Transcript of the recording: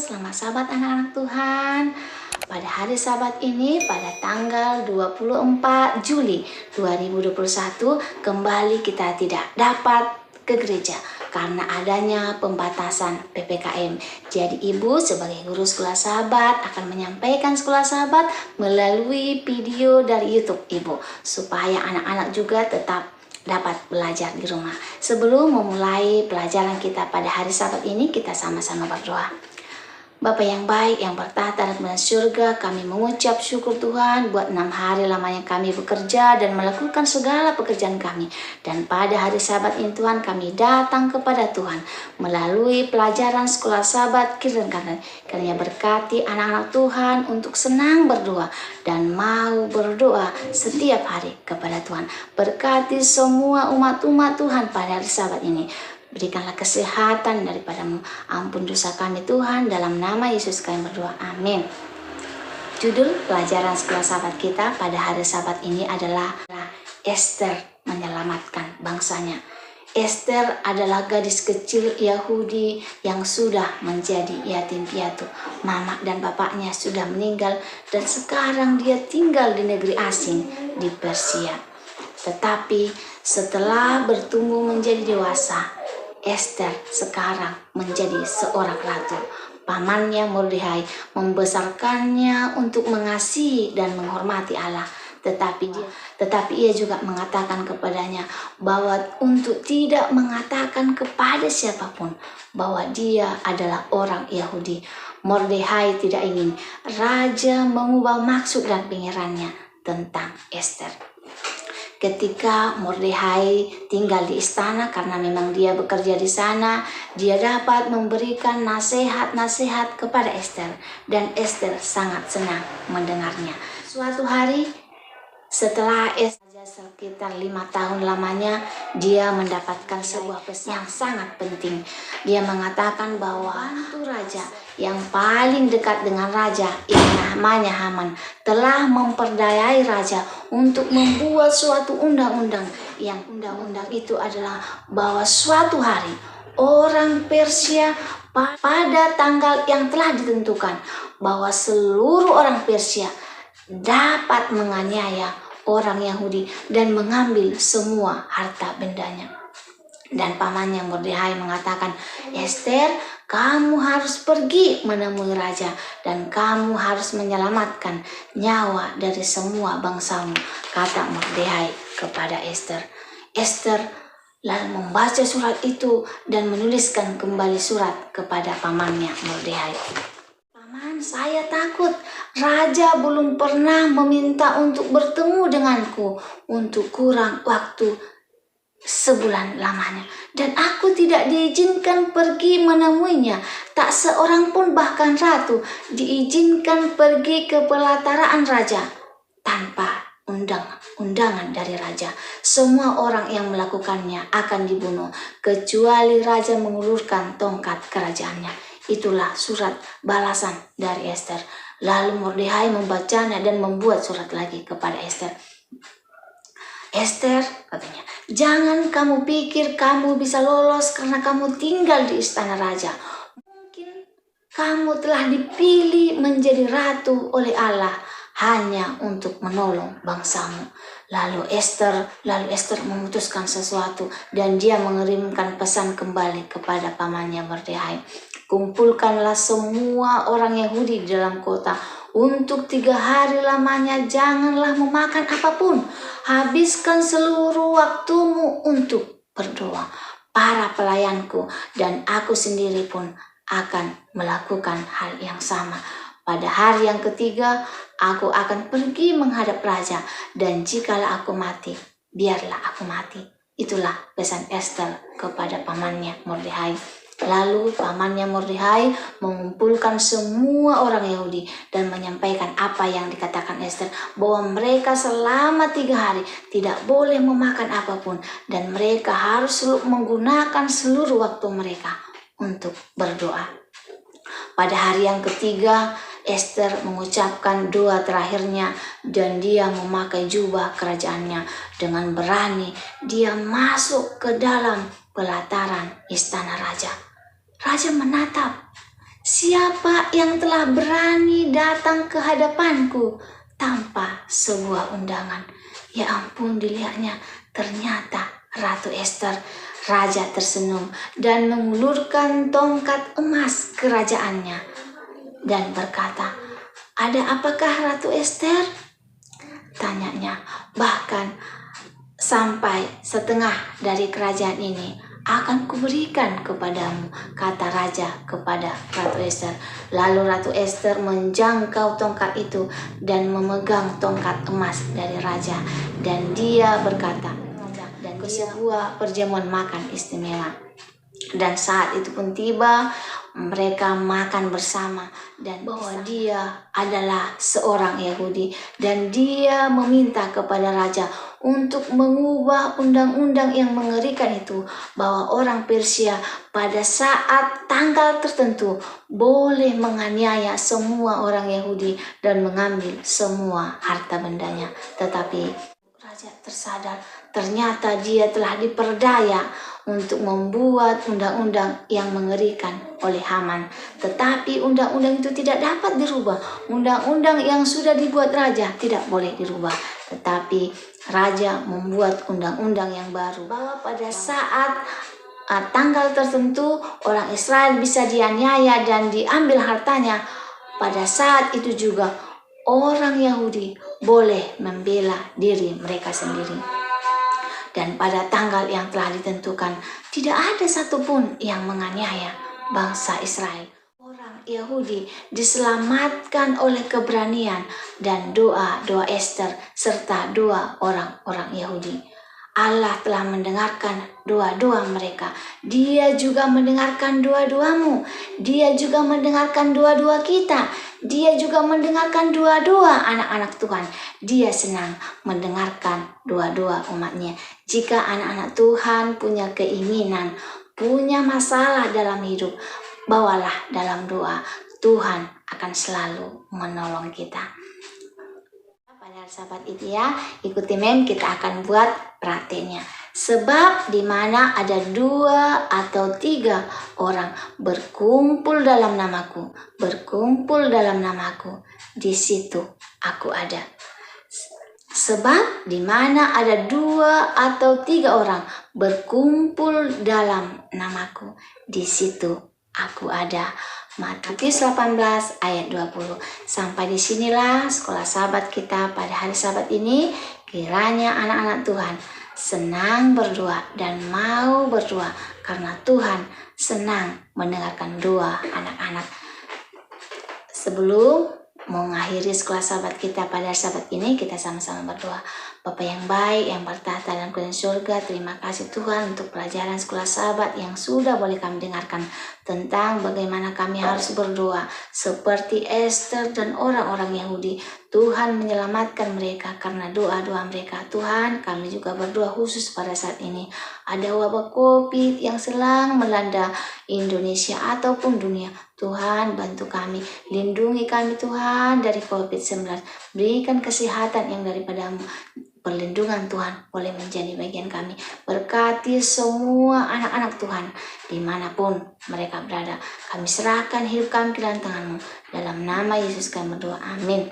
selamat Sabat anak-anak Tuhan. Pada hari Sabat ini, pada tanggal 24 Juli 2021, kembali kita tidak dapat ke gereja karena adanya pembatasan PPKM. Jadi Ibu sebagai guru sekolah Sabat akan menyampaikan sekolah Sabat melalui video dari YouTube Ibu, supaya anak-anak juga tetap dapat belajar di rumah. Sebelum memulai pelajaran kita pada hari Sabat ini, kita sama-sama berdoa. Bapa yang baik, yang bertahta di surga, kami mengucap syukur Tuhan buat 6 hari lamanya kami bekerja dan melakukan segala pekerjaan kami. Dan pada hari Sabat ini Tuhan, kami datang kepada Tuhan melalui pelajaran sekolah Sabat. Kiranya berkati anak-anak Tuhan untuk senang berdoa dan mau berdoa setiap hari kepada Tuhan. Berkati semua umat-umat Tuhan pada hari Sabat ini. Berikanlah kesehatan daripadamu. Ampun dosa kami Tuhan, dalam nama Yesus kami berdoa. Amin. Judul pelajaran sekolah Sabat kita pada hari Sabat ini adalah Esther menyelamatkan bangsanya. Esther adalah gadis kecil Yahudi yang sudah menjadi yatim piatu. Mama dan bapaknya sudah meninggal dan sekarang dia tinggal di negeri asing di Persia. Tetapi setelah bertumbuh menjadi dewasa, Esther sekarang menjadi seorang ratu. Pamannya Mordekhai membesarkannya untuk mengasihi dan menghormati Allah. Tetapi ia juga mengatakan kepadanya bahwa untuk tidak mengatakan kepada siapapun bahwa dia adalah orang Yahudi. Mordekhai tidak ingin raja mengubah maksud dan pikirannya tentang Esther. Ketika Mordekhai tinggal di istana, karena memang dia bekerja di sana, dia dapat memberikan nasihat-nasihat kepada Esther, dan Esther sangat senang mendengarnya. Suatu hari setelah Esther sekitar 5 tahun lamanya, dia mendapatkan sebuah pesan yang sangat penting. Dia mengatakan bahwa hantu raja yang paling dekat dengan raja, yang namanya Haman, telah memperdayai raja untuk membuat suatu undang-undang. Yang undang-undang itu adalah bahwa suatu hari orang Persia pada tanggal yang telah ditentukan, bahwa seluruh orang Persia dapat menganiaya orang Yahudi dan mengambil semua harta bendanya. Dan pamannya Mordekhai mengatakan, Esther, kamu harus pergi menemui raja dan kamu harus menyelamatkan nyawa dari semua bangsamu, kata Mordekhai kepada Esther. Esther lalu membaca surat itu dan menuliskan kembali surat kepada pamannya Mordekhai. Paman, saya takut. Raja belum pernah meminta untuk bertemu denganku untuk kurang waktu sebulan lamanya, dan aku tidak diizinkan pergi menemuinya. Tak seorang pun, bahkan ratu, diizinkan pergi ke pelataran raja tanpa undangan dari raja. Semua orang yang melakukannya akan dibunuh kecuali raja mengulurkan tongkat kerajaannya. Itulah surat balasan dari Esther. Lalu Mordekhai membacanya dan membuat surat lagi kepada Esther. Esther, katanya, jangan kamu pikir kamu bisa lolos karena kamu tinggal di istana raja. Mungkin kamu telah dipilih menjadi ratu oleh Allah hanya untuk menolong bangsamu. Lalu Esther memutuskan sesuatu dan dia mengirimkan pesan kembali kepada pamannya Mordekhai. Kumpulkanlah semua orang Yahudi di dalam kota. Untuk 3 hari lamanya janganlah memakan apapun. Habiskan seluruh waktumu untuk berdoa. Para pelayanku dan aku sendiri pun akan melakukan hal yang sama. Pada hari yang ketiga, aku akan pergi menghadap raja, dan jikalau aku mati, biarlah aku mati. Itulah pesan Esther kepada pamannya Mordekhai. Lalu pamannya Mordekhai mengumpulkan semua orang Yahudi dan menyampaikan apa yang dikatakan Esther, bahwa mereka selama 3 hari tidak boleh memakan apapun dan mereka harus menggunakan seluruh waktu mereka untuk berdoa. Pada hari yang ketiga, Esther mengucapkan doa terakhirnya dan dia memakai jubah kerajaannya. Dengan berani dia masuk ke dalam pelataran istana raja. Raja menatap Siapa yang telah berani datang ke hadapanku tanpa sebuah undangan? Ya ampun, dilihatnya ternyata Ratu Ester. Raja tersenyum dan mengulurkan tongkat emas kerajaannya dan berkata, "Ada apakah Ratu Ester?" tanyanya. "Bahkan sampai setengah dari kerajaan ini akan kuberikan kepadamu," kata raja kepada Ratu Ester. Lalu Ratu Ester menjangkau tongkat itu dan memegang tongkat emas dari raja, dan dia berkata, dan ke sebuah perjamuan makan istimewa. Dan saat itu pun tiba, mereka makan bersama, dan bahwa dia adalah seorang Yahudi, dan dia meminta kepada raja untuk mengubah undang-undang yang mengerikan itu, bahwa orang Persia pada saat tanggal tertentu boleh menganiaya semua orang Yahudi dan mengambil semua harta bendanya. Tetapi raja tersadar ternyata dia telah diperdaya untuk membuat undang-undang yang mengerikan oleh Haman. Tetapi undang-undang itu tidak dapat dirubah. Undang-undang yang sudah dibuat raja tidak boleh dirubah. Tetapi raja membuat undang-undang yang baru, bahwa pada saat tanggal tertentu orang Israel bisa dianiaya dan diambil hartanya. Pada saat itu juga orang Yahudi boleh membela diri mereka sendiri. Dan pada tanggal yang telah ditentukan, tidak ada satupun yang menganiaya bangsa Israel. Orang Yahudi diselamatkan oleh keberanian dan doa Ester serta doa orang-orang Yahudi. Allah telah mendengarkan doa-doa mereka. Dia juga mendengarkan doa-doamu. Dia juga mendengarkan doa-doa kita. Dia juga mendengarkan doa-doa anak-anak Tuhan. Dia senang mendengarkan doa-doa umatnya. Jika anak-anak Tuhan punya keinginan, punya masalah dalam hidup, bawalah dalam doa. Tuhan akan selalu menolong kita. Pada sahabat itu ya, ikuti mem, kita akan buat prakteknya. Sebab di mana ada 2 atau 3 orang berkumpul dalam namaku, di situ aku ada. Sebab di mana ada 2 atau 3 orang berkumpul dalam namaku, di situ aku ada. Matius 18 ayat 20. Sampai disinilah sekolah sahabat kita pada hari Sabat ini. Kiranya anak-anak Tuhan senang berdoa dan mau berdoa, karena Tuhan senang mendengarkan doa anak-anak. Sebelum mengakhiri sekolah sahabat kita pada Sabat ini, kita sama-sama berdoa. Bapa yang baik, yang bertahta dalam kerajaan surga, terima kasih Tuhan untuk pelajaran sekolah sahabat yang sudah boleh kami dengarkan tentang bagaimana kami harus berdoa seperti Ester dan orang-orang Yahudi. Tuhan menyelamatkan mereka karena doa-doa mereka. Tuhan, kami juga berdoa khusus pada saat ini. Ada wabah COVID yang sedang melanda Indonesia ataupun dunia. Tuhan, bantu kami, lindungi kami Tuhan dari COVID-19. Berikan kesehatan yang daripadamu. Perlindungan Tuhan boleh menjadi bagian kami. Berkati semua anak-anak Tuhan dimanapun mereka berada. Kami serahkan hidup kami ke dalam tangan-Mu. Dalam nama Yesus kami berdoa. Amin.